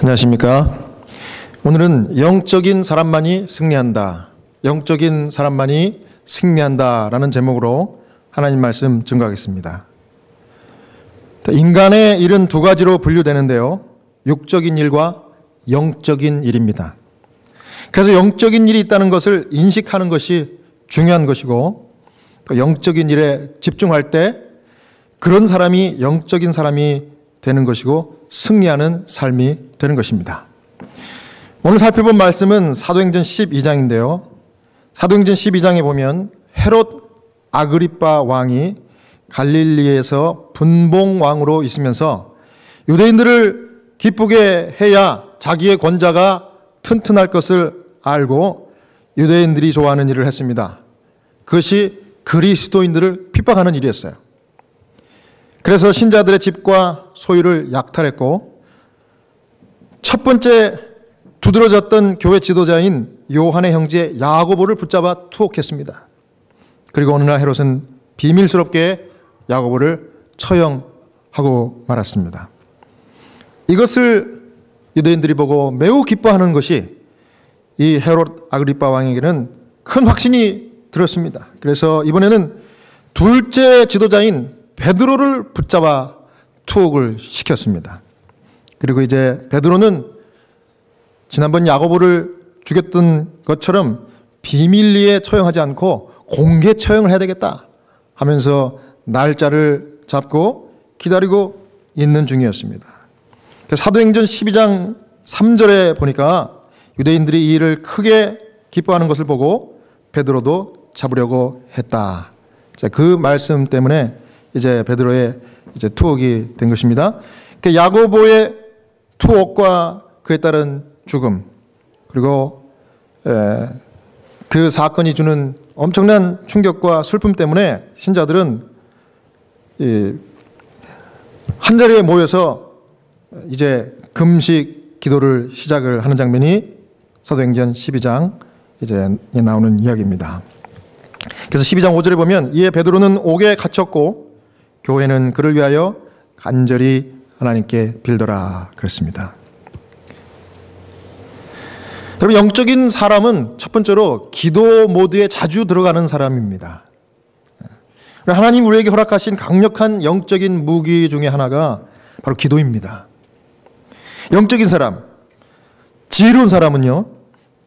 안녕하십니까. 오늘은 영적인 사람만이 승리한다, 영적인 사람만이 승리한다 라는 제목으로 하나님 말씀 증거하겠습니다. 인간의 일은 두 가지로 분류되는데요, 육적인 일과 영적인 일입니다. 그래서 영적인 일이 있다는 것을 인식하는 것이 중요한 것이고, 영적인 일에 집중할 때 그런 사람이 영적인 사람이 되는 것이고 승리하는 삶이 되는 것입니다. 오늘 살펴본 말씀은 사도행전 12장인데요. 사도행전 12장에 보면 헤롯 아그리빠 왕이 갈릴리에서 분봉왕으로 있으면서 유대인들을 기쁘게 해야 자기의 권자가 튼튼할 것을 알고 유대인들이 좋아하는 일을 했습니다. 그것이 그리스도인들을 핍박하는 일이었어요. 그래서 신자들의 집과 소유를 약탈했고, 첫 번째 두드러졌던 교회 지도자인 요한의 형제 야고보를 붙잡아 투옥했습니다. 그리고 어느 날 헤롯은 비밀스럽게 야고보를 처형하고 말았습니다. 이것을 유대인들이 보고 매우 기뻐하는 것이 이 헤롯 아그리빠 왕에게는 큰 확신이 들었습니다. 그래서 이번에는 둘째 지도자인 베드로를 붙잡아 투옥을 시켰습니다. 그리고 이제 베드로는 지난번 야고보를 죽였던 것처럼 비밀리에 처형하지 않고 공개 처형을 해야 되겠다 하면서 날짜를 잡고 기다리고 있는 중이었습니다. 사도행전 12장 3절에 보니까 유대인들이 이 일을 크게 기뻐하는 것을 보고 베드로도 잡으려고 했다. 그 말씀 때문에 이제 베드로의 이제 투옥이 된 것입니다. 야고보의 투옥과 그에 따른 죽음, 그리고 그 사건이 주는 엄청난 충격과 슬픔 때문에 신자들은 한 자리에 모여서 이제 금식 기도를 시작을 하는 장면이 사도행전 12장 이제 나오는 이야기입니다. 그래서 12장 5절에 보면 이에 베드로는 옥에 갇혔고 교회는 그를 위하여 간절히 하나님께 빌더라 그랬습니다. 여러분, 영적인 사람은 첫 번째로 기도 모드에 자주 들어가는 사람입니다. 하나님 우리에게 허락하신 강력한 영적인 무기 중에 하나가 바로 기도입니다. 영적인 사람, 지혜로운 사람은요,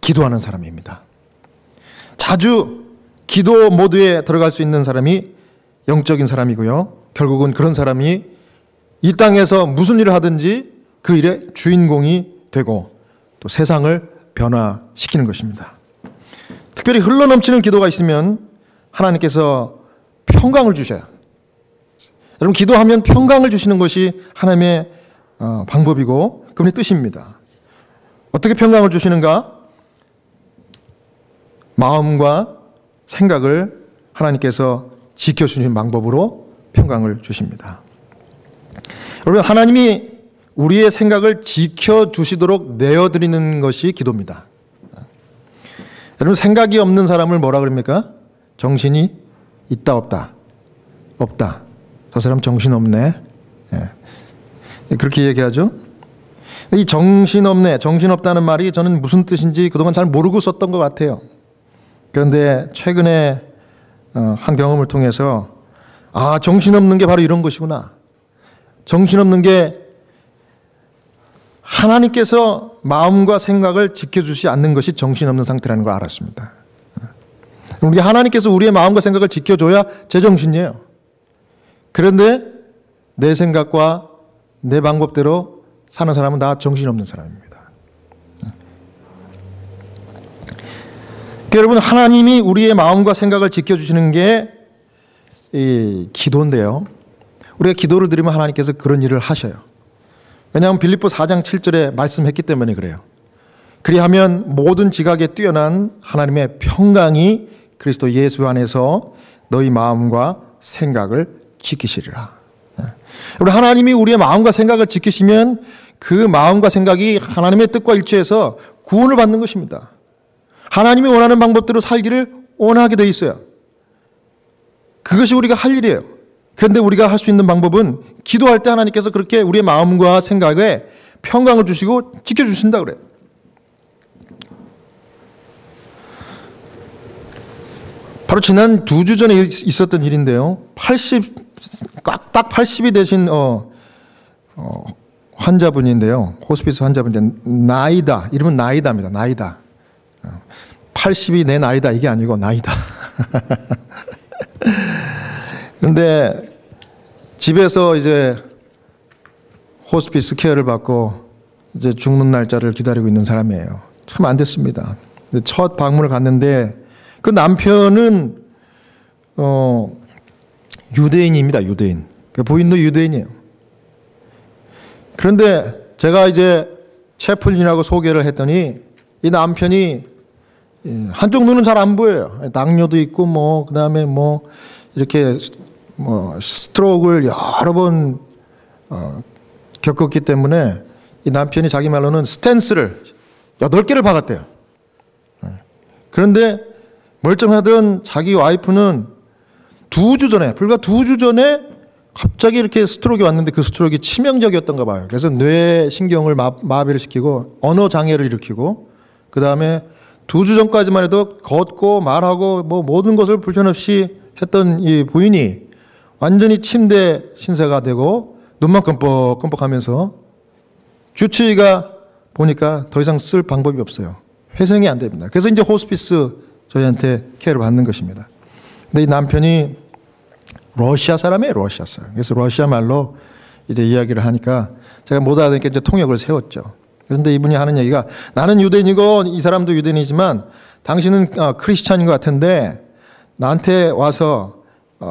기도하는 사람입니다. 자주 기도 모드에 들어갈 수 있는 사람이 영적인 사람이고요, 결국은 그런 사람이 이 땅에서 무슨 일을 하든지 그 일의 주인공이 되고 또 세상을 변화시키는 것입니다. 특별히 흘러넘치는 기도가 있으면 하나님께서 평강을 주셔요. 여러분, 기도하면 평강을 주시는 것이 하나님의 방법이고 그분의 뜻입니다. 어떻게 평강을 주시는가? 마음과 생각을 하나님께서 지켜주시는 방법으로 평강을 주십니다. 여러분, 하나님이 우리의 생각을 지켜주시도록 내어드리는 것이 기도입니다. 여러분, 생각이 없는 사람을 뭐라 그럽니까? 정신이 있다 없다? 없다. 저 사람 정신없네. 그렇게 얘기하죠. 이 정신없네, 정신없다는 말이 저는 무슨 뜻인지 그동안 잘 모르고 썼던 것 같아요. 그런데 최근에 한 경험을 통해서 정신없는 게 바로 이런 것이구나. 정신없는 게 하나님께서 마음과 생각을 지켜주지 않는 것이 정신없는 상태라는 걸 알았습니다. 우리 하나님께서 우리의 마음과 생각을 지켜줘야 제정신이에요. 그런데 내 생각과 내 방법대로 사는 사람은 다 정신없는 사람입니다. 여러분, 하나님이 우리의 마음과 생각을 지켜주시는 게 이 기도인데요, 우리가 기도를 드리면 하나님께서 그런 일을 하셔요. 왜냐하면 빌립보 4장 7절에 말씀했기 때문에 그래요. 그리하면 모든 지각에 뛰어난 하나님의 평강이 그리스도 예수 안에서 너희 마음과 생각을 지키시리라. 여러분, 하나님이 우리의 마음과 생각을 지키시면 그 마음과 생각이 하나님의 뜻과 일치해서 구원을 받는 것입니다. 하나님이 원하는 방법대로 살기를 원하게 돼 있어요. 그것이 우리가 할 일이에요. 그런데 우리가 할 수 있는 방법은 기도할 때 하나님께서 그렇게 우리의 마음과 생각에 평강을 주시고 지켜주신다 그래요. 바로 지난 2주 전에 있었던 일인데요. 딱 80이 되신 환자분인데요. 호스피스 환자분인데 나이다. 이름은 나이다입니다. 나이다. 80이 내 나이다 이게 아니고 나이다. 그런데 집에서 이제 호스피스 케어를 받고 이제 죽는 날짜를 기다리고 있는 사람이에요. 참 안 됐습니다. 첫 방문을 갔는데 그 남편은 유대인입니다. 유대인. 부인도 유대인이에요. 그런데 제가 이제 채플린이라고 소개를 했더니 이 남편이 한쪽 눈은 잘 안 보여요. 당뇨도 있고 뭐 그다음에 뭐 이렇게 뭐 스트로크를 여러 번 겪었기 때문에 이 남편이 자기 말로는 스탠스를 8개를 박았대요. 그런데 멀쩡하던 자기 와이프는 불과 2주 전에 갑자기 이렇게 스트로크가 왔는데 그 스트로크가 치명적이었던가 봐요. 그래서 뇌신경을 마비를 시키고 언어 장애를 일으키고 그 다음에 2주 전까지만 해도 걷고 말하고 뭐 모든 것을 불편 없이 했던 이 부인이 완전히 침대 신세가 되고 눈만 끔뻑끔뻑하면서 주치의가 보니까 더 이상 쓸 방법이 없어요. 회생이 안 됩니다. 그래서 이제 호스피스 저희한테 케어를 받는 것입니다. 근데 이 남편이 러시아 사람이에요. 러시아 사람. 그래서 러시아 말로 이제 이야기를 하니까 제가 못 알아듣니까 이제 통역을 세웠죠. 그런데 이분이 하는 얘기가 나는 유대인이고 이 사람도 유대인이지만 당신은 크리스찬인 것 같은데 나한테 와서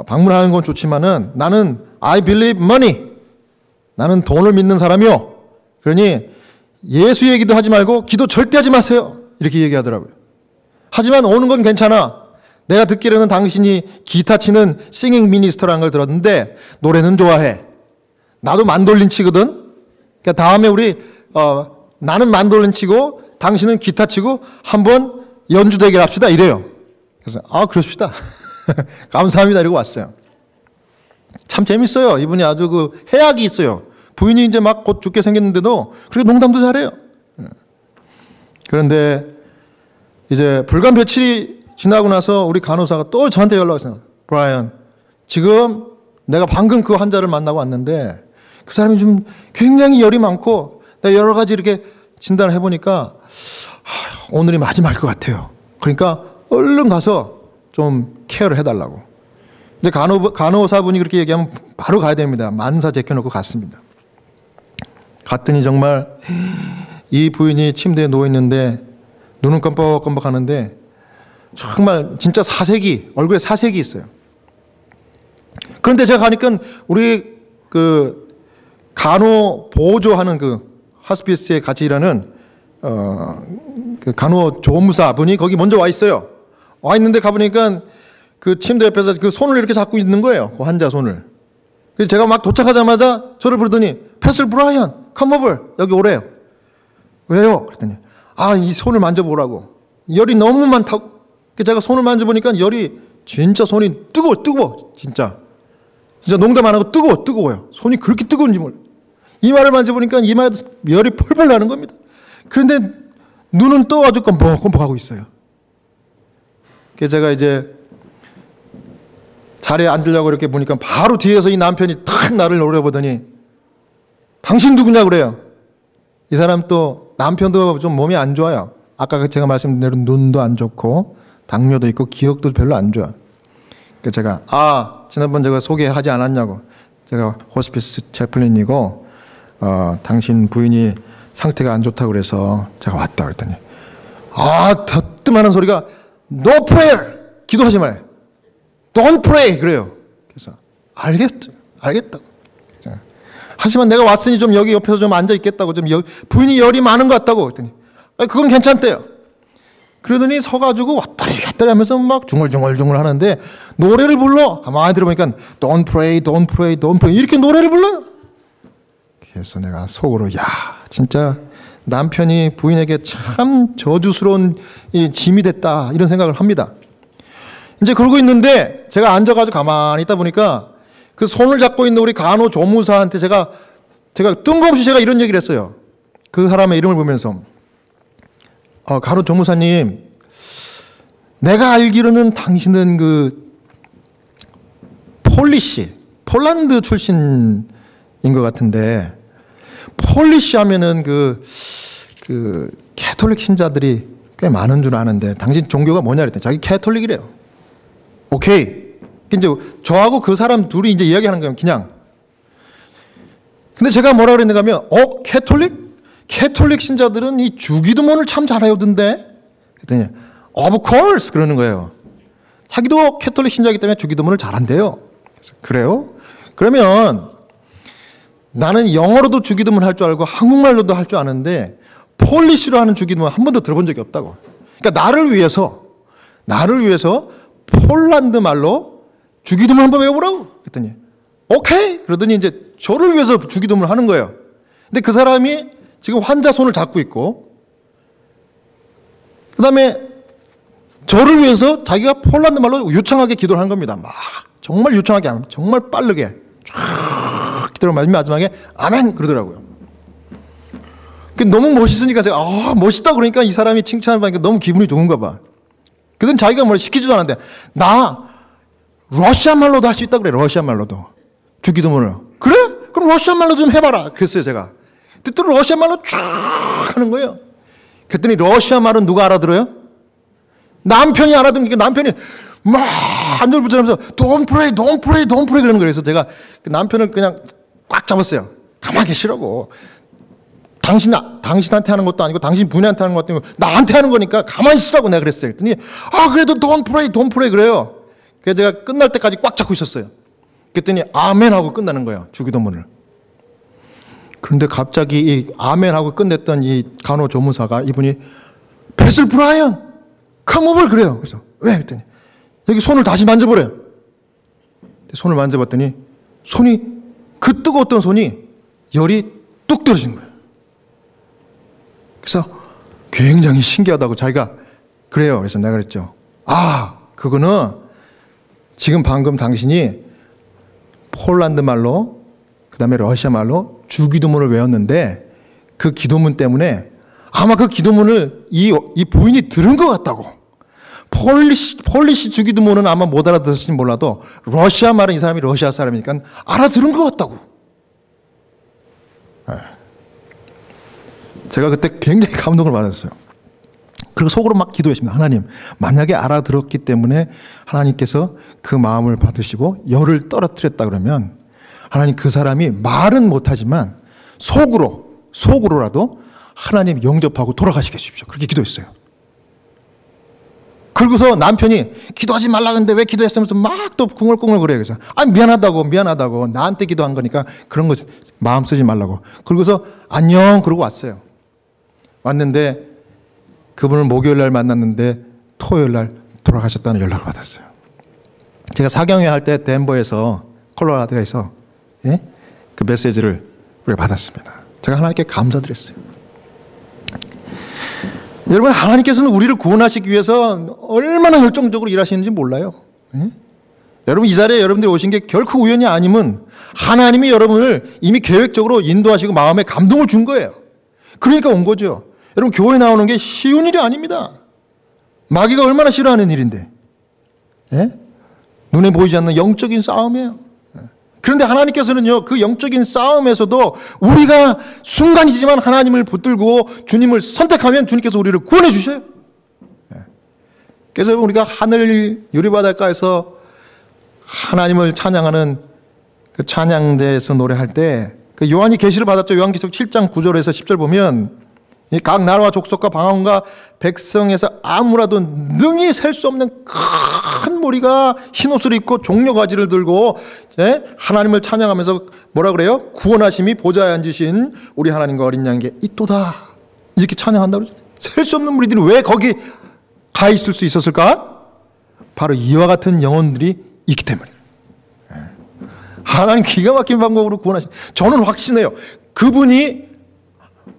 방문하는 건 좋지만은 나는 I believe money. 나는 돈을 믿는 사람이요. 그러니 예수 얘기도 하지 말고 기도 절대 하지 마세요. 이렇게 얘기하더라고요. 하지만 오는 건 괜찮아. 내가 듣기로는 당신이 기타 치는 싱잉 미니스터라는 걸 들었는데 노래는 좋아해. 나도 만돌린 치거든. 그러니까 다음에 우리 나는 만돌린 치고 당신은 기타 치고 한번 연주 대결 합시다 이래요. 그래서 그럽시다. 감사합니다 이러고 왔어요. 참 재밌어요. 이분이 아주 그 해악이 있어요. 부인이 이제 막 곧 죽게 생겼는데도 그렇게 농담도 잘해요. 그런데 이제 불과 며칠이 지나고 나서 우리 간호사가 또 저한테 연락했어요. 브라이언, 지금 내가 방금 그 환자를 만나고 왔는데 그 사람이 좀 굉장히 열이 많고 내가 여러 가지 이렇게 진단을 해보니까 오늘이 마지막일 것 같아요. 그러니까 얼른 가서 좀 케어를 해달라고. 이제 간호사분이 그렇게 얘기하면 바로 가야 됩니다. 만사 제껴놓고 갔습니다. 갔더니 정말 이 부인이 침대에 누워있는데 눈은 껌뻑껌뻑 하는데 정말 진짜 얼굴에 사색이 있어요. 그런데 제가 가니까 우리 그 간호 보조하는 그 하스피스에 같이 일하는 그 간호조무사 분이 거기 먼저 와 있어요. 와 있는데 가보니까 그 침대 옆에서 그 손을 이렇게 잡고 있는 거예요. 그 환자 손을. 그래서 제가 막 도착하자마자 저를 부르더니 패슬 브라이언 come over 여기 오래요. 왜요? 그랬더니 이 손을 만져보라고. 열이 너무 많다고. 제가 손을 만져보니까 열이 진짜 손이 뜨거워. 진짜 농담 안 하고 뜨거워요. 손이 그렇게 뜨거운지 몰라요. 이마를 만져보니까 이마에도 열이 펄펄 나는 겁니다. 그런데 눈은 또 아주 껌뻑껌뻑하고 있어요. 그래서 제가 이제 자리에 앉으려고 이렇게 보니까 바로 뒤에서 이 남편이 탁 나를 노려보더니 당신 누구냐 그래요. 이 사람 또 남편도 좀 몸이 안 좋아요. 아까 제가 말씀드린 대로 눈도 안 좋고 당뇨도 있고 기억도 별로 안 좋아. 그래서 제가 지난번 제가 소개하지 않았냐고. 제가 호스피스 채플린이고 당신 부인이 상태가 안 좋다고 그래서 제가 왔다 그랬더니 뜨끔하는 소리가 No prayer! 기도하지 말아요. Don't pray! 그래요. 그래서 알겠다고. 하지만 내가 왔으니 좀 여기 옆에서 좀 앉아 있겠다고. 좀 부인이 열이 많은 것 같다고. 그랬더니 그건 괜찮대요. 그러더니 서가지고 왔다리 갔다리 하면서 막 중얼중얼 하는데 노래를 불러. 가만히 들어보니까 Don't pray, don't pray, don't pray 이렇게 노래를 불러요. 그래서 내가 속으로 진짜 남편이 부인에게 참 저주스러운 짐이 됐다 이런 생각을 합니다. 이제 그러고 있는데 제가 앉아가지고 가만히 있다 보니까 그 손을 잡고 있는 우리 간호조무사한테 제가 뜬금없이 제가 이런 얘기를 했어요. 그 사람의 이름을 보면서 가로 조무사님, 내가 알기로는 당신은 그 폴란드 출신인 것 같은데, 폴리시 하면은 그 캐톨릭 신자들이 꽤 많은 줄 아는데 당신 종교가 뭐냐 그랬더니 자기 캐톨릭이래요. 오케이. 이제 저하고 그 사람 둘이 이제 이야기하는 거예요. 그냥. 근데 제가 뭐라 그랬는가 하면 캐톨릭 신자들은 이 주기도문을 참 잘해오던데. 그랬더니 of course 그러는 거예요. 자기도 캐톨릭 신자이기 때문에 주기도문을 잘한대요. 그래서 그래요? 그러면 나는 영어로도 주기도문 할 줄 알고 한국말로도 할 줄 아는데 폴리시로 하는 주기도문 한 번도 들어본 적이 없다고. 그러니까 나를 위해서 폴란드 말로 주기도문 한번 외워보라고 그랬더니 오케이 그러더니 이제 저를 위해서 주기도문을 하는 거예요. 근데 그 사람이 지금 환자 손을 잡고 있고, 그 다음에 저를 위해서 자기가 폴란드 말로 유창하게 기도를 한 겁니다. 막 정말 유창하게, 정말 빠르게 쫙 기도를 마지막에 아멘 그러더라고요. 너무 멋있으니까 제가 멋있다 그러니까 이 사람이 칭찬을 받으니까 너무 기분이 좋은가 봐. 그땐 자기가 뭘 시키지도 않았는데 나 러시아 말로도 할 수 있다 그래. 러시아 말로도 주기도문을. 그래? 그럼 러시아 말로 좀 해봐라 그랬어요 제가. 또 러시아 말로 쫙 하는 거예요. 그랬더니 러시아 말은 누가 알아들어요? 남편이 알아듣니까 남편이 막 안절부절하면서 don't pray 그러는 거예요. 그래서 제가 그 남편을 그냥 꽉 잡았어요. 가만히 계시라고. 당신한테 하는 것도 아니고 당신 부인한테 하는 것도 아니고 나한테 하는 거니까 가만히 있으라고 내가 그랬어요. 그랬더니 그래도 don't pray 그래요. 그래서 제가 끝날 때까지 꽉 잡고 있었어요. 그랬더니 아멘 하고 끝나는 거예요. 주기도문을. 그런데 갑자기 이 아멘 하고 끝냈던 이 간호조무사가 이분이 베슬 브라이언 come over 그래요. 그래서 왜? 그랬더니 여기 손을 다시 만져보래요. 손을 만져봤더니 그 뜨거웠던 손이 열이 뚝 떨어진 거예요. 그래서 굉장히 신기하다고 자기가 그래요. 그래서 내가 그랬죠. 그거는 지금 방금 당신이 폴란드 말로 그 다음에 러시아 말로 주기도문을 외웠는데 그 기도문 때문에 아마 그 기도문을 이 부인이 들은 것 같다고. 폴리시 주기도문은 아마 못 알아들었을지 몰라도 러시아 말은 이 사람이 러시아 사람이니까 알아들은 것 같다고. 제가 그때 굉장히 감동을 받았어요. 그리고 속으로 막 기도했습니다. 하나님, 만약에 알아들었기 때문에 하나님께서 그 마음을 받으시고 열을 떨어뜨렸다 그러면 하나님 그 사람이 말은 못하지만 속으로라도 하나님 영접하고 돌아가시게 해주십시오. 그렇게 기도했어요. 그러고서 남편이 기도하지 말라 그랬는데 왜 기도했으면서 막 또 궁얼궁얼 그래요. 그래서 미안하다고 나한테 기도한 거니까 그런 거 마음 쓰지 말라고. 그러고서 안녕 그러고 왔어요. 왔는데 그분을 목요일 날 만났는데 토요일 날 돌아가셨다는 연락을 받았어요. 제가 사경회 할 때 덴버에서 콜로라도에서 그 메시지를 우리가 받았습니다. 제가 하나님께 감사드렸어요. 여러분, 하나님께서는 우리를 구원하시기 위해서 얼마나 열정적으로 일하시는지 몰라요. 여러분, 이 자리에 여러분들이 오신 게 결코 우연이 아님은 하나님이 여러분을 이미 계획적으로 인도하시고 마음에 감동을 준 거예요. 그러니까 온 거죠. 여러분, 교회 나오는 게 쉬운 일이 아닙니다. 마귀가 얼마나 싫어하는 일인데. 눈에 보이지 않는 영적인 싸움이에요. 그런데 하나님께서는요, 그 영적인 싸움에서도 우리가 순간이지만 하나님을 붙들고 주님을 선택하면 주님께서 우리를 구원해 주셔요. 그래서 우리가 하늘 유리바닷가에서 하나님을 찬양하는 그 찬양대에서 노래할 때 그 요한이 계시를 받았죠. 요한계시록 7장 9절에서 10절 보면 각 나라와 족속과 방언과 백성에서 아무라도 능히 셀 수 없는 큰 무리가 흰옷을 입고 종려가지를 들고 하나님을 찬양하면서 뭐라 그래요? 구원하심이 보좌에 앉으신 우리 하나님과 어린 양에게 있도다 이렇게 찬양한다고 그러죠. 셀 수 없는 무리들이 왜 거기 가 있을 수 있었을까? 바로 이와 같은 영혼들이 있기 때문이에요. 하나님 기가 막힌 방법으로 구원하신. 저는 확신해요. 그분이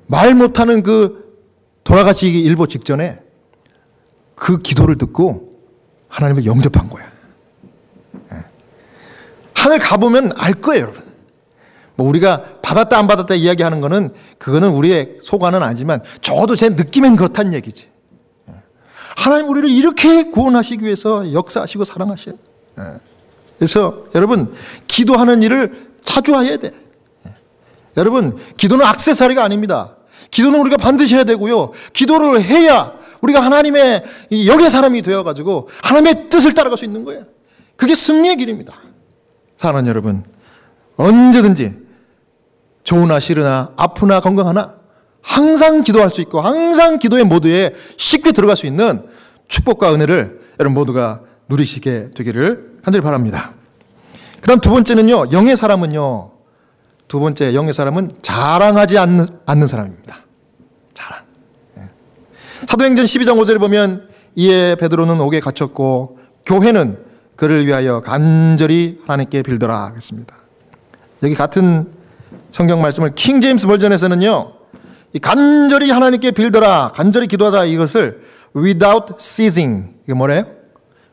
말 못하는 그 돌아가시기 일보 직전에 그 기도를 듣고 하나님을 영접한 거야. 하늘 가보면 알 거예요, 여러분. 뭐 우리가 받았다 안 받았다 이야기하는 거는 그거는 우리의 소관은 아니지만 적어도 제 느낌엔 그렇다는 얘기지. 하나님 우리를 이렇게 구원하시기 위해서 역사하시고 사랑하셔요. 그래서 여러분 기도하는 일을 자주 해야 돼. 여러분 기도는 액세서리가 아닙니다. 기도는 우리가 반드시 해야 되고요. 기도를 해야 우리가 하나님의 영의 사람이 되어가지고 하나님의 뜻을 따라갈 수 있는 거예요. 그게 승리의 길입니다. 사랑하는 여러분, 언제든지 좋으나 싫으나 아프나 건강하나 항상 기도할 수 있고 항상 기도의 모드에 쉽게 들어갈 수 있는 축복과 은혜를 여러분 모두가 누리시게 되기를 간절히 바랍니다. 그 다음 두 번째는요, 영의 사람은요, 두 번째 영의 사람은 자랑하지 않는 사람입니다. 자랑. 사도행전 12장 5절에 보면 이에 베드로는 옥에 갇혔고 교회는 그를 위하여 간절히 하나님께 빌더라 그랬습니다. 여기 같은 성경 말씀을 킹 제임스 버전에서는요, 이 간절히 하나님께 빌더라, 간절히 기도하다 이것을 without ceasing, 이게 뭐래요?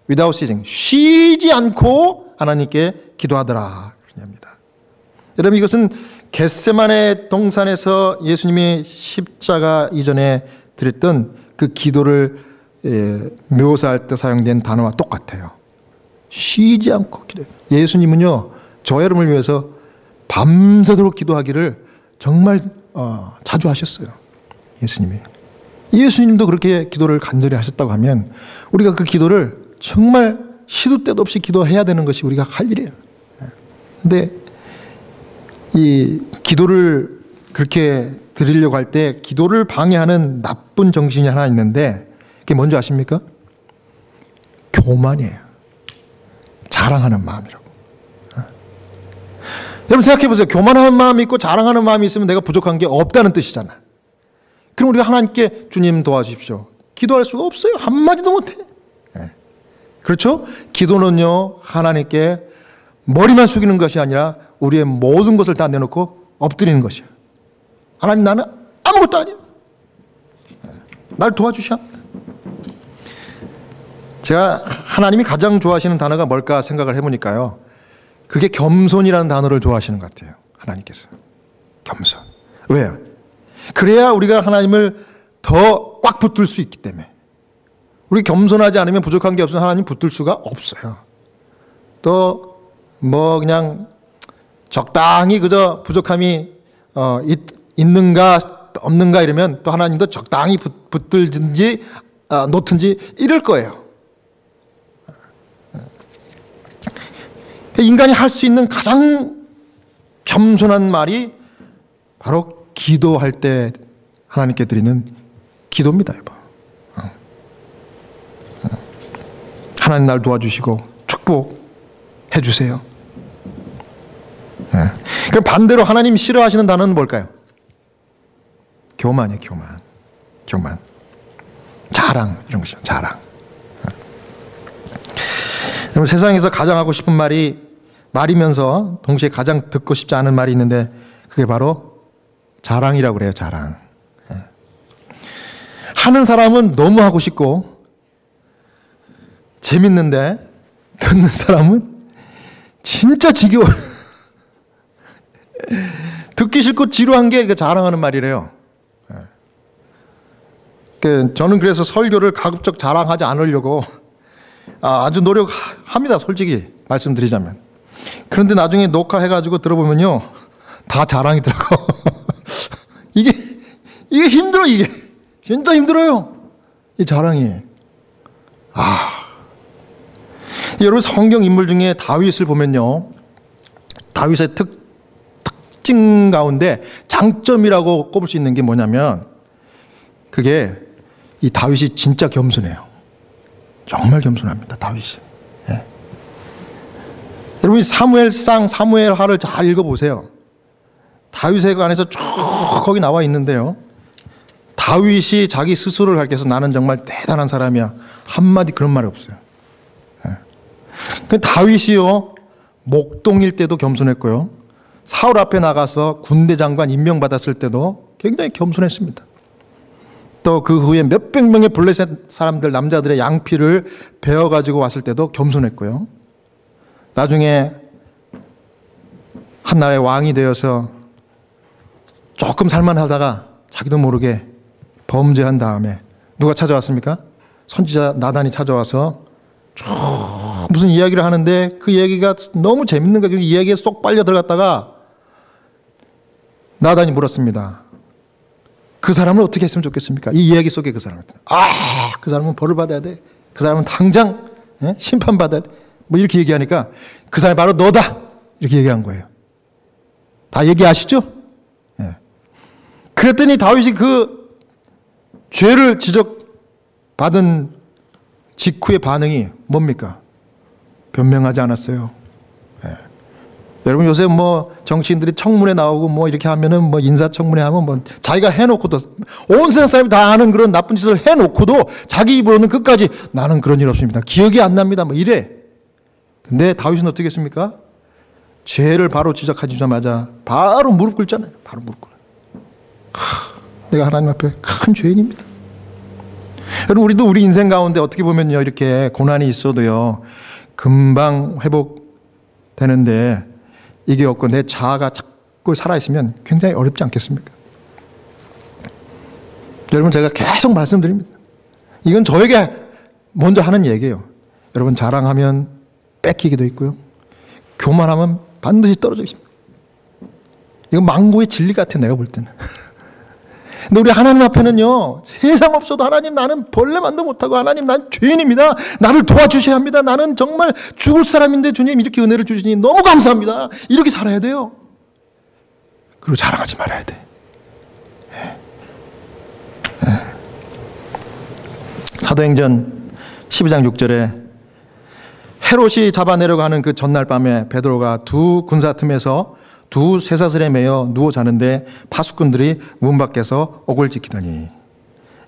without ceasing, 쉬지 않고 하나님께 기도하더라 그럽니다. 여러분 이것은 겟세마네 동산에서 예수님이 십자가 이전에 드렸던 그 기도를 묘사할 때 사용된 단어와 똑같아요. 쉬지 않고 기도해요. 예수님은요, 저 여러분을 위해서 밤새도록 기도하기를 정말 자주 하셨어요. 예수님도 그렇게 기도를 간절히 하셨다고 하면 우리가 그 기도를 정말 시도 때도 없이 기도해야 되는 것이 우리가 할 일이에요. 근데 이 기도를 그렇게 드리려고 할 때 기도를 방해하는 나쁜 정신이 하나 있는데 그게 뭔지 아십니까? 교만이에요. 자랑하는 마음이라고. 여러분 생각해 보세요. 교만한 마음이 있고 자랑하는 마음이 있으면 내가 부족한 게 없다는 뜻이잖아. 그럼 우리가 하나님께 주님 도와주십시오. 기도할 수가 없어요. 한마디도 못해. 그렇죠? 기도는요, 하나님께 머리만 숙이는 것이 아니라 우리의 모든 것을 다 내놓고 엎드리는 것이에요. 하나님 나는 아무것도 아니야. 날 도와주셔. 제가 하나님이 가장 좋아하시는 단어가 뭘까 생각을 해보니까요, 그게 겸손이라는 단어를 좋아하시는 것 같아요. 하나님께서. 겸손. 왜요? 그래야 우리가 하나님을 더 꽉 붙들 수 있기 때문에. 우리 겸손하지 않으면 부족한 게 없으면 하나님 붙들 수가 없어요. 또 뭐 그냥 적당히 그저 부족함이 있는가 없는가 이러면 또 하나님도 적당히 붙들든지 놓든지 이럴 거예요. 인간이 할 수 있는 가장 겸손한 말이 바로 기도할 때 하나님께 드리는 기도입니다. 여보. 하나님 날 도와주시고 축복해 주세요. 그럼 반대로 하나님 싫어하시는 단어는 뭘까요? 교만이에요. 교만. 자랑 이런 것이죠. 자랑. 여러분 세상에서 가장 하고 싶은 말이면서 동시에 가장 듣고 싶지 않은 말이 있는데 그게 바로 자랑이라고 그래요. 자랑. 하는 사람은 너무 하고 싶고 재밌는데 듣는 사람은 진짜 지겨워. 듣기 싫고 지루한 게 자랑하는 말이래요. 저는 그래서 설교를 가급적 자랑하지 않으려고 아주 노력합니다. 솔직히 말씀드리자면. 그런데 나중에 녹화해가지고 들어보면요, 다 자랑이더라고. 이게 힘들어. 이게 진짜 힘들어요. 이 자랑이. 여러분 성경 인물 중에 다윗을 보면요, 다윗의 특징 가운데 장점이라고 꼽을 수 있는 게 뭐냐면 그게 이 다윗이 진짜 겸손해요. 정말 겸손합니다. 다윗이. 여러분 사무엘상 사무엘하를 잘 읽어보세요. 다윗에 관해서 쭉 거기 나와 있는데요, 다윗이 자기 스스로를 가리켜서 나는 정말 대단한 사람이야 한마디 그런 말이 없어요. 다윗이요, 목동일 때도 겸손했고요, 사울 앞에 나가서 군대 장관 임명받았을 때도 굉장히 겸손했습니다. 또 그 후에 몇백 명의 블레셋 사람들, 남자들의 양피를 베어가지고 왔을 때도 겸손했고요, 나중에 한나라의 왕이 되어서 조금 살만하다가 자기도 모르게 범죄한 다음에 누가 찾아왔습니까? 선지자 나단이 찾아와서 쭉 무슨 이야기를 하는데 그 얘기가 너무 재밌는 거예요. 그 이야기에 쏙 빨려 들어갔다가 나단이 물었습니다. 그 사람을 어떻게 했으면 좋겠습니까? 이 이야기 속에 그 사람을. 그 사람은 벌을 받아야 돼. 그 사람은 당장 심판받아야 돼. 뭐 이렇게 얘기하니까 그 사람이 바로 너다. 이렇게 얘기한 거예요. 다 얘기하시죠? 예. 그랬더니 다윗이 그 죄를 지적받은 직후의 반응이 뭡니까? 변명하지 않았어요. 예. 여러분 요새 뭐 정치인들이 청문회 나오고 뭐 이렇게 하면은 뭐 인사청문회 하면 뭐 자기가 해놓고도 온 세상 사람이 다 아는 그런 나쁜 짓을 해놓고도 자기 입으로는 끝까지 나는 그런 일 없습니다. 기억이 안 납니다. 뭐 이래. 근데 다윗은 어떻게 했습니까? 죄를 바로 지적하자마자 바로 무릎 꿇잖아요. 바로 무릎 꿇어요. 내가 하나님 앞에 큰 죄인입니다. 여러분 우리도 우리 인생 가운데 어떻게 보면요 이렇게 고난이 있어도요 금방 회복되는데 이게 없고 내 자아가 자꾸 살아있으면 굉장히 어렵지 않겠습니까? 여러분 제가 계속 말씀드립니다. 이건 저에게 먼저 하는 얘기예요. 여러분 자랑하면 뺏기기도 있고요. 교만하면 반드시 떨어져 있습니다. 이건 망고의 진리 같아 내가 볼 때는. 근데 우리 하나님 앞에는요 세상 없어도 하나님 나는 벌레만도 못하고 하나님 난 죄인입니다. 나를 도와주셔야 합니다. 나는 정말 죽을 사람인데 주님 이렇게 은혜를 주시니 너무 감사합니다. 이렇게 살아야 돼요. 그리고 자랑하지 말아야 돼. 예. 예. 사도행전 12장 6절에 헤롯이 잡아내려고 하는 그 전날 밤에 베드로가 두 군사 틈에서 두 쇠사슬에 매여 누워 자는데 파수꾼들이 문 밖에서 옥을 지키더니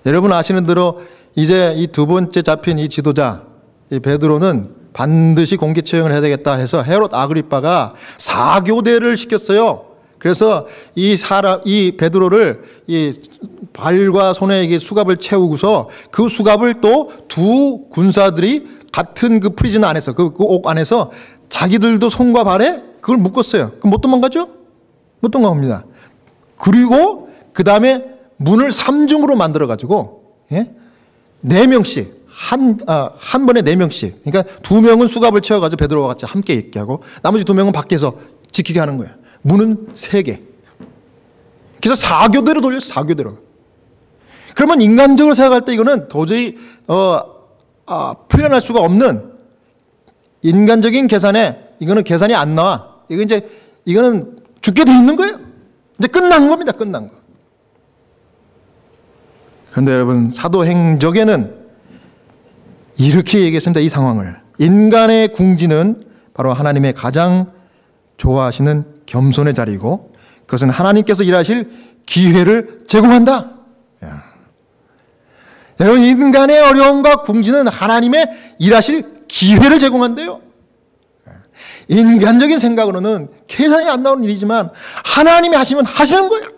여러분 아시는 대로 이제 이 두 번째 잡힌 이 지도자 이 베드로는 반드시 공개 처형을 해야 되겠다 해서 헤롯 아그리빠가 사교대를 시켰어요. 그래서 이 베드로를 이 발과 손에 이게 수갑을 채우고서 그 수갑을 또 두 군사들이 같은 그 프리즌 안에서 그 옥 안에서 자기들도 손과 발에 그걸 묶었어요. 그럼 못 도망가죠? 못 도망갑니다. 그리고 그 다음에 문을 3중으로 만들어가지고, 예? 4명씩, 한 번에 4명씩. 그러니까 2명은 수갑을 채워가지고 베드로와 같이 함께 있게 하고, 나머지 2명은 밖에서 지키게 하는 거예요. 문은 3개. 그래서 4교대로 돌렸어요, 4교대로. 그러면 인간적으로 생각할 때 이거는 도저히, 풀려날 수가 없는 인간적인 계산에 이거는 계산이 안 나와. 이거는 죽게 돼 있는 거예요. 이제 끝난 겁니다. 끝난 거. 그런데 여러분 사도행적에는 이렇게 얘기했습니다. 이 상황을. 인간의 궁지는 바로 하나님의 가장 좋아하시는 겸손의 자리이고 그것은 하나님께서 일하실 기회를 제공한다. 여러분 인간의 어려움과 궁지는 하나님의 일하실 기회를 제공한대요. 인간적인 생각으로는 계산이 안 나오는 일이지만 하나님이 하시면 하시는 거예요.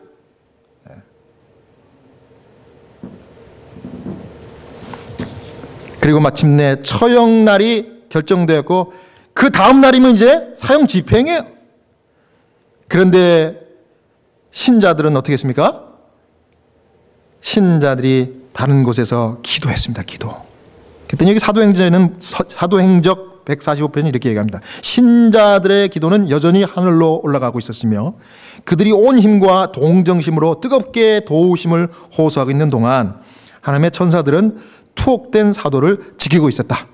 그리고 마침내 처형날이 결정되었고 그 다음 날이면 이제 사형 집행이에요. 그런데 신자들은 어떻게 했습니까? 신자들이 다른 곳에서 기도했습니다. 기도. 그랬더니 여기 사도행적 145편이 이렇게 얘기합니다. 신자들의 기도는 여전히 하늘로 올라가고 있었으며 그들이 온 힘과 동정심으로 뜨겁게 도우심을 호소하고 있는 동안 하나님의 천사들은 투옥된 사도를 지키고 있었다.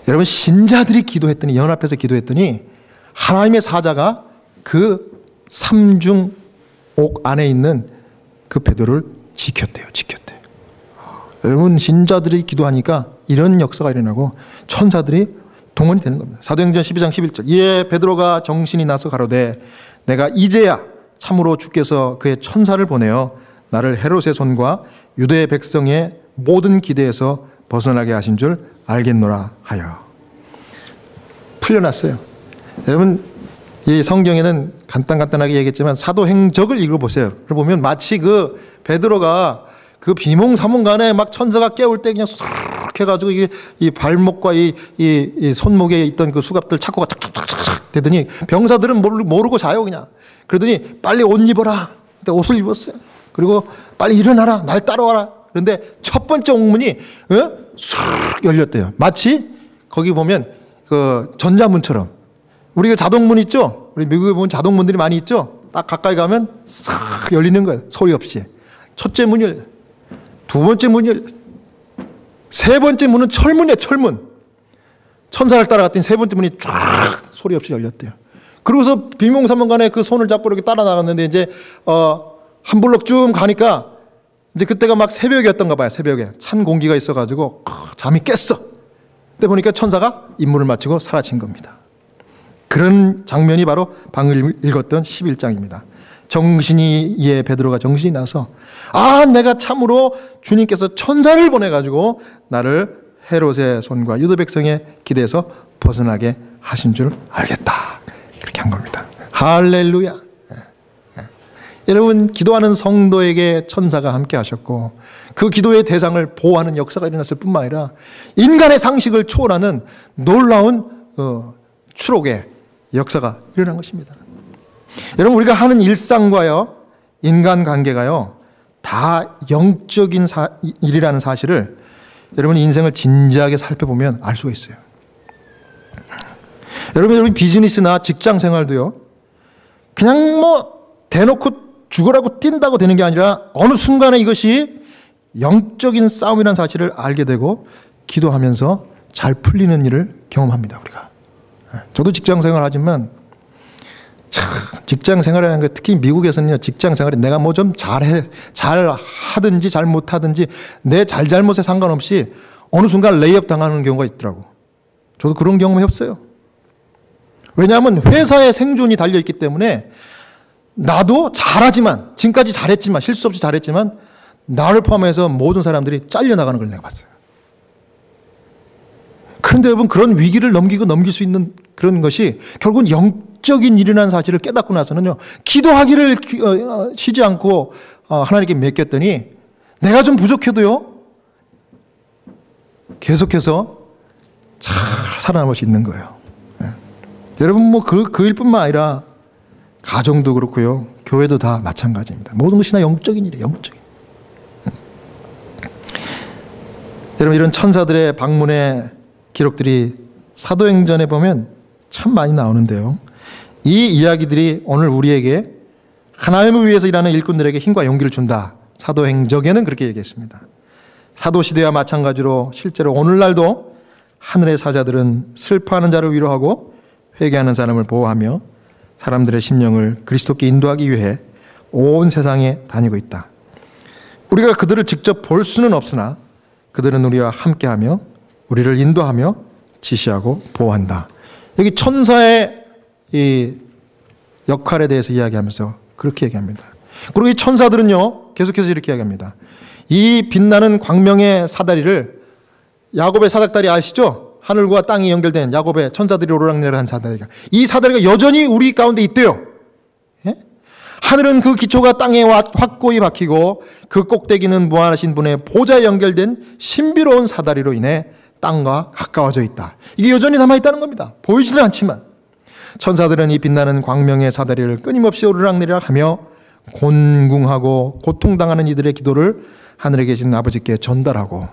여러분 신자들이 기도했더니 연합해서 기도했더니 하나님의 사자가 그 삼중옥 안에 있는 그 베드로를 지켰대요. 여러분 신자들이 기도하니까 이런 역사가 일어나고 천사들이 동원이 되는 겁니다. 사도행전 12장 11절 이에 베드로가 정신이 나서 가로되 내가 이제야 참으로 주께서 그의 천사를 보내어 나를 헤롯의 손과 유대 백성의 모든 기대에서 벗어나게 하신 줄 알겠노라 하여. 풀려났어요. 여러분 이 성경에는 간단하게 얘기했지만 사도행적을 읽어보세요. 그걸 보면 마치 그 베드로가 그 비몽사몽간에 막 천사가 깨울 때 그냥 쏙 해가지고 이게 이 발목과 이 손목에 있던 그 수갑들 착고가 탁탁탁탁 되더니 병사들은 모르고 자요 그냥. 그러더니 빨리 옷 입어라. 그때 옷을 입었어요. 그리고 빨리 일어나라. 날 따라와라. 그런데 첫 번째 옥문이 쑥 열렸대요. 마치 거기 보면 그 전자문처럼 우리 그 자동문 있죠? 우리 미국에 보면 자동문들이 많이 있죠? 딱 가까이 가면 싹 열리는 거예요. 소리 없이. 첫째 문이 열려요. 두 번째 문이 열려요. 세 번째 문은 철문이에요. 철문. 천사를 따라갔더니 세 번째 문이 쫙 소리 없이 열렸대요. 그러고서 비몽사몽간에 그 손을 잡고 이렇게 따라 나갔는데 이제 한 블록 쭉 가니까 이제 그때가 막 새벽이었던가 봐요. 새벽에 찬 공기가 있어가지고 잠이 깼어. 그때 보니까 천사가 임무를 마치고 사라진 겁니다. 그런 장면이 바로 방금 읽었던 11장입니다. 베드로가 정신이 나서 내가 참으로 주님께서 천사를 보내가지고 나를 헤롯의 손과 유다 백성의 기대에서 벗어나게 하신 줄 알겠다. 그렇게 한 겁니다. 할렐루야. 여러분, 기도하는 성도에게 천사가 함께 하셨고 그 기도의 대상을 보호하는 역사가 일어났을 뿐만 아니라 인간의 상식을 초월하는 놀라운 추록의 역사가 일어난 것입니다. 여러분, 우리가 하는 일상과요, 인간관계가요, 다 영적인 일이라는 사실을 여러분 인생을 진지하게 살펴보면 알 수가 있어요. 여러분 비즈니스나 직장 생활도요, 그냥 대놓고 죽으라고 뛴다고 되는 게 아니라 어느 순간에 이것이 영적인 싸움이라는 사실을 알게 되고 기도하면서 잘 풀리는 일을 경험합니다. 우리가. 저도 직장 생활 하지만 직장 생활이라는 게 특히 미국에서는요, 직장 생활이 내가 좀 잘 하든지 잘 못하든지 내 잘못에 상관없이 어느 순간 레이업 당하는 경우가 있더라고. 저도 그런 경험이 없어요. 왜냐하면 회사의 생존이 달려있기 때문에 나도 잘하지만, 지금까지 잘했지만, 실수 없이 잘했지만 나를 포함해서 모든 사람들이 잘려나가는 걸 내가 봤어요. 그런데 여러분, 그런 위기를 넘길 수 있는 그런 것이 결국은 영적인 일이라는 사실을 깨닫고 나서는요, 기도하기를 쉬지 않고 하나님께 맡겼더니 내가 좀 부족해도요, 계속해서 잘 살아남을 수 있는 거예요. 여러분, 그 일뿐만 아니라 가정도 그렇고요, 교회도 다 마찬가지입니다. 모든 것이 다 영적인 일이에요. 영적인. 여러분, 이런 천사들의 방문의 기록들이 사도행전에 보면 참 많이 나오는데요, 이 이야기들이 오늘 우리에게 하나님을 위해서 일하는 일꾼들에게 힘과 용기를 준다. 사도행전에는 그렇게 얘기했습니다. 사도시대와 마찬가지로 실제로 오늘날도 하늘의 사자들은 슬퍼하는 자를 위로하고 회개하는 사람을 보호하며 사람들의 심령을 그리스도께 인도하기 위해 온 세상에 다니고 있다. 우리가 그들을 직접 볼 수는 없으나 그들은 우리와 함께하며 우리를 인도하며 지시하고 보호한다. 여기 천사의 이 역할에 대해서 이야기하면서 그렇게 얘기합니다. 그리고 이 천사들은요, 계속해서 이렇게 이야기합니다. 이 빛나는 광명의 사다리를, 야곱의 사닥다리 아시죠? 하늘과 땅이 연결된 야곱의 천사들이 오르락내락한 사다리가, 이 사다리가 여전히 우리 가운데 있대요. 예? 하늘은 그 기초가 땅에 확고히 박히고 그 꼭대기는 무한하신 분의 보좌에 연결된 신비로운 사다리로 인해 땅과 가까워져 있다. 이게 여전히 남아있다는 겁니다. 보이지는 않지만 천사들은 이 빛나는 광명의 사다리를 끊임없이 오르락내락하며 곤궁하고 고통당하는 이들의 기도를 하늘에 계신 아버지께 전달하고,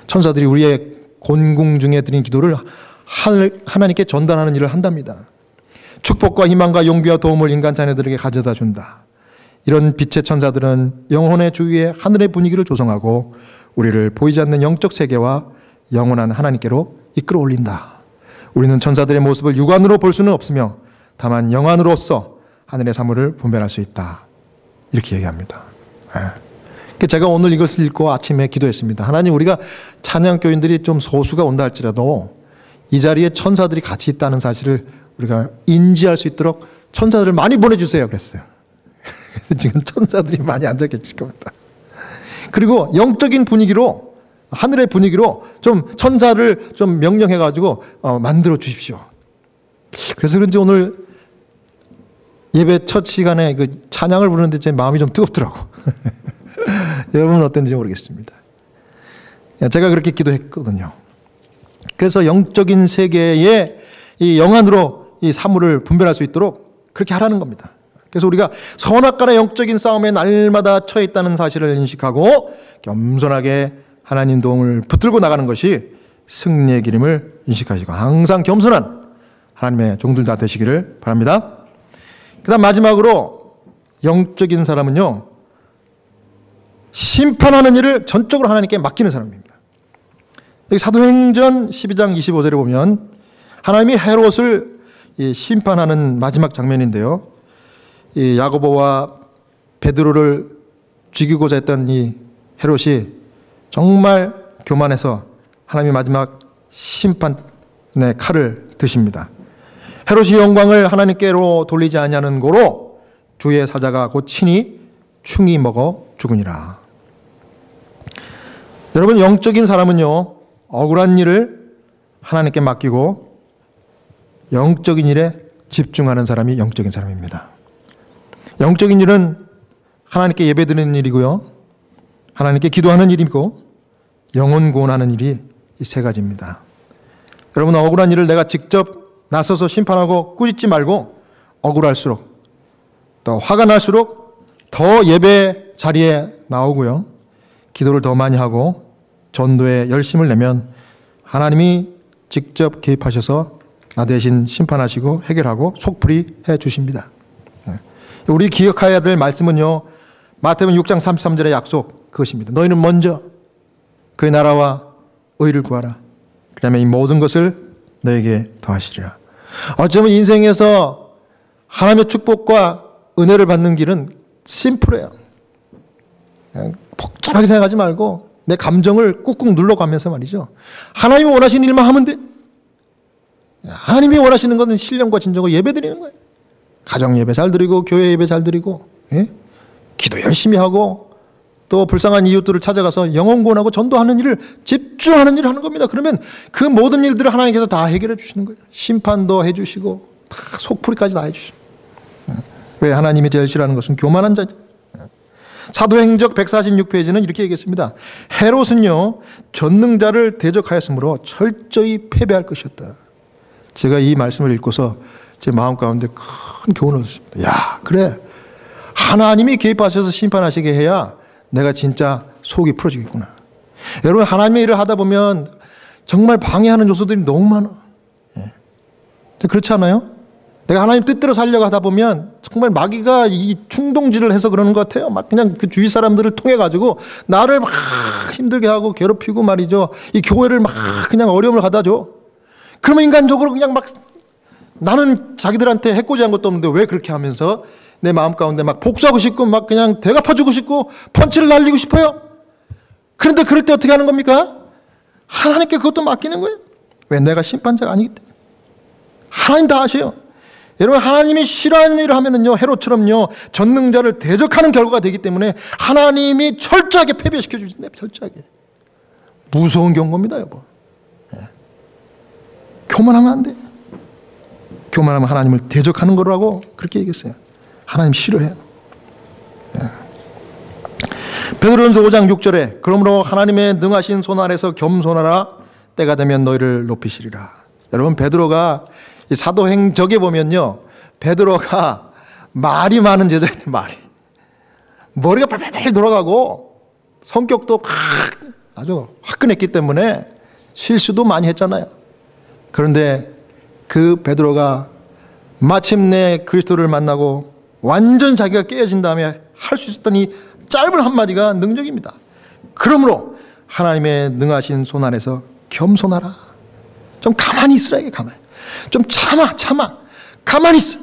천사들이 우리의 곤궁 중에 드린 기도를 하나님께 전달하는 일을 한답니다. 축복과 희망과 용기와 도움을 인간 자녀들에게 가져다 준다. 이런 빛의 천사들은 영혼의 주위에 하늘의 분위기를 조성하고 우리를 보이지 않는 영적 세계와 영원한 하나님께로 이끌어 올린다. 우리는 천사들의 모습을 육안으로 볼 수는 없으며 다만 영안으로서 하늘의 사물을 분별할 수 있다. 이렇게 얘기합니다. 제가 오늘 이것을 읽고 아침에 기도했습니다. 하나님, 우리가 찬양교인들이 좀 소수가 온다 할지라도 이 자리에 천사들이 같이 있다는 사실을 우리가 인지할 수 있도록 천사들을 많이 보내주세요. 그랬어요. 그래서 지금 천사들이 많이 앉아 계실 겁니다. 그리고 영적인 분위기로, 하늘의 분위기로 좀 천사를 좀 명령해가지고 만들어 주십시오. 그래서 그런지 오늘 예배 첫 시간에 그 찬양을 부르는데 제 마음이 좀 뜨겁더라고. 여러분은 어땠는지 모르겠습니다. 제가 그렇게 기도했거든요. 그래서 영적인 세계에 이 영안으로 이 사물을 분별할 수 있도록 그렇게 하라는 겁니다. 그래서 우리가 선악과나 영적인 싸움에 날마다 처해 있다는 사실을 인식하고 겸손하게 하나님 도움을 붙들고 나가는 것이 승리의 길임을 인식하시고 항상 겸손한 하나님의 종들 다 되시기를 바랍니다. 그 다음 마지막으로 영적인 사람은요, 심판하는 일을 전적으로 하나님께 맡기는 사람입니다. 여기 사도행전 12장 25절에 보면 하나님이 헤롯을 심판하는 마지막 장면인데요, 이 야고보와 베드로를 죽이고자 했던 이 헤롯이 정말 교만해서 하나님의 마지막 심판의 칼을 드십니다. 헤롯이 영광을 하나님께로 돌리지 아니하는 고로 주의 사자가 곧 친히 충이 먹어 죽으니라. 여러분, 영적인 사람은요, 억울한 일을 하나님께 맡기고 영적인 일에 집중하는 사람이 영적인 사람입니다. 영적인 일은 하나님께 예배드리는 일이고요, 하나님께 기도하는 일이고 영혼 구원하는 일이 이 세 가지입니다. 여러분, 억울한 일을 내가 직접 나서서 심판하고 꾸짖지 말고 억울할수록 또 화가 날수록 더 예배 자리에 나오고요, 기도를 더 많이 하고 전도에 열심을 내면 하나님이 직접 개입하셔서 나 대신 심판하시고 해결하고 속풀이 해 주십니다. 우리 기억해야 될 말씀은요, 마태복음 6장 33절의 약속, 그것입니다. 너희는 먼저 그의 나라와 의를 구하라. 그 다음에 이 모든 것을 너에게 더하시리라. 어쩌면 인생에서 하나님의 축복과 은혜를 받는 길은 심플해요. 그냥 복잡하게 생각하지 말고 내 감정을 꾹꾹 눌러가면서 말이죠, 하나님이 원하시는 일만 하면 돼. 하나님이 원하시는 것은 신령과 진정과 예배 드리는 거예요. 가정 예배 잘 드리고 교회 예배 잘 드리고, 예? 기도 열심히 하고 또 불쌍한 이웃들을 찾아가서 영혼 구원하고 전도하는 일을, 집중하는 일을 하는 겁니다. 그러면 그 모든 일들을 하나님께서 다 해결해 주시는 거예요. 심판도 해 주시고 다 속풀이까지 다 해 주시고. 왜? 하나님이 제일 싫어하는 것은 교만한 자죠. 사도행적 146페이지는 이렇게 얘기했습니다. 헤롯은요, 전능자를 대적하였으므로 철저히 패배할 것이었다. 제가 이 말씀을 읽고서 제 마음 가운데 큰 교훈을 얻었습니다. 야, 그래, 하나님이 개입하셔서 심판하시게 해야 내가 진짜 속이 풀어지겠구나. 여러분, 하나님의 일을 하다 보면 정말 방해하는 요소들이 너무 많아. 예. 그렇지 않아요? 내가 하나님 뜻대로 살려고 하다 보면 정말 마귀가 이 충동질을 해서 그러는 것 같아요. 막 그냥 그 주위 사람들을 통해 가지고 나를 막 힘들게 하고 괴롭히고 말이죠, 이 교회를 막 그냥 어려움을 갖다 줘. 그러면 인간적으로 그냥 막, 나는 자기들한테 해코지한 것도 없는데 왜 그렇게 하면서 내 마음 가운데 막 복수하고 싶고 막 그냥 대갚아주고 싶고 펀치를 날리고 싶어요. 그런데 그럴 때 어떻게 하는 겁니까? 하나님께 그것도 맡기는 거예요. 왜? 내가 심판자가 아니기 때문에. 하나님 다 아셔요. 여러분, 하나님이 싫어하는 일을 하면은요, 헤롯처럼요, 전능자를 대적하는 결과가 되기 때문에 하나님이 철저하게 패배시켜 주신다. 철저하게. 무서운 경고입니다, 여보. 예. 교만하면 안 돼. 교만하면 하나님을 대적하는 거라고 그렇게 얘기했어요. 하나님 싫어해요. 예. 베드로전서 5장 6절에 그러므로 하나님의 능하신 손 아래서 겸손하라. 때가 되면 너희를 높이시리라. 여러분, 베드로가 이 사도행적에 보면요, 베드로가 말이 많은 제자인데, 말이 머리가 팔팔팔 돌아가고 성격도 아주 화끈했기 때문에 실수도 많이 했잖아요. 그런데 그 베드로가 마침내 그리스도를 만나고 완전 자기가 깨어진 다음에 할 수 있었던 이 짧은 한마디가 능력입니다. 그러므로 하나님의 능하신 손 안에서 겸손하라. 좀 가만히 있으라. 이게 가만히. 좀 참아. 가만히 있어.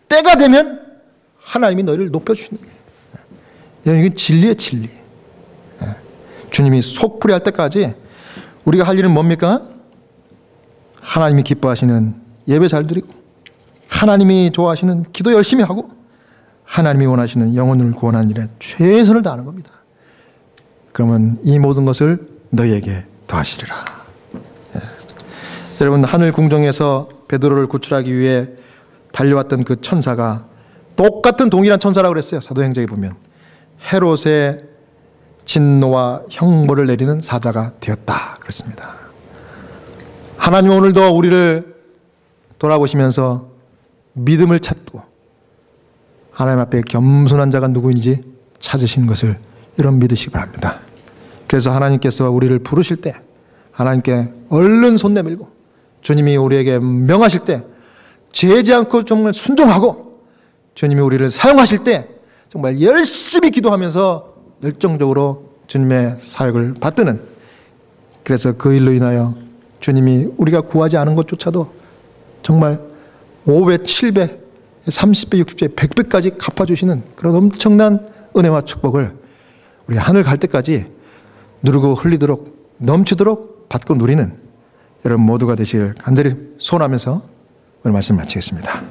때가 되면 하나님이 너희를 높여주시는 거예요. 이건 진리예요, 진리. 주님이 속풀이 할 때까지 우리가 할 일은 뭡니까? 하나님이 기뻐하시는 예배 잘 드리고, 하나님이 좋아하시는 기도 열심히 하고, 하나님이 원하시는 영혼을 구원하는 일에 최선을 다하는 겁니다. 그러면 이 모든 것을 너희에게 더하시리라. 예. 여러분, 하늘 궁정에서 베드로를 구출하기 위해 달려왔던 그 천사가 똑같은 동일한 천사라고 그랬어요. 사도행전에 보면 헤롯의 진노와 형벌을 내리는 사자가 되었다 그랬습니다. 하나님 오늘도 우리를 돌아보시면서 믿음을 찾고 하나님 앞에 겸손한 자가 누구인지 찾으신 것을 여러분 믿으시기 바랍니다. 그래서 하나님께서 우리를 부르실 때 하나님께 얼른 손 내밀고 주님이 우리에게 명하실 때 죄지 않고 정말 순종하고 주님이 우리를 사용하실 때 정말 열심히 기도하면서 열정적으로 주님의 사역을 받드는, 그래서 그 일로 인하여 주님이 우리가 구하지 않은 것조차도 정말 5배, 7배, 30배, 60배, 100배까지 갚아주시는 그런 엄청난 은혜와 축복을 우리 하늘 갈 때까지 누르고 흘리도록 넘치도록 받고 누리는 여러분 모두가 되시길 간절히 소원하면서 오늘 말씀 마치겠습니다.